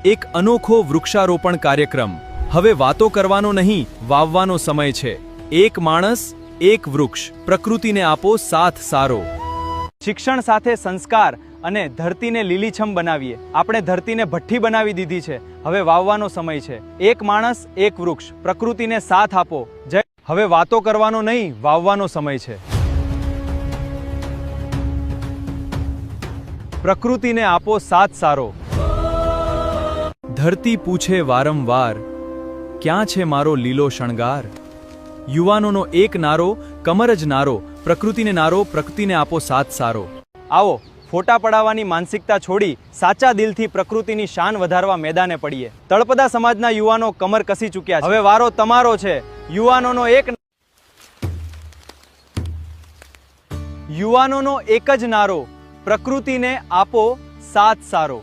એક અનોખો વૃક્ષારોપણ કાર્યક્રમ। હવે વાતો કરવાનો નહીં, વાવવાનો સમય છે। એક માણસ, એક વૃક્ષ, પ્રકૃતિને આપો સાથ સારો। શિક્ષણ સાથે સંસ્કાર અને ધરતીને લીલીછમ બનાવીએ। આપણે ધરતીને ભઠ્ઠી બનાવી દીધી છે, હવે વાવવાનો સમય છે। એક માણસ, એક વૃક્ષ, પ્રકૃતિને સાથ આપો। જય। હવે વાતો કરવાનો નહીં, વાવવાનો સમય છે। પ્રકૃતિને આપો સાથ સારો। ધરતી પૂછે વારંવાર, ક્યાં છે મારો લીલો શણગાર? યુવાનોનો એક નારો, કમર જ નારો, પ્રકૃતિને નારો, પ્રકૃતિને આપો સાથ સારો। આવો ફોટા પડાવવાની માનસિકતા છોડી સાચા દિલથી પ્રકૃતિની શાન વધારવા મેદાને પડીએ। તળપદા સમાજના યુવાનો કમર કસી ચૂક્યા છે, હવે વારો તમારો છે। યુવાનોનો એક જ નારો, પ્રકૃતિને આપો સાથ સારો।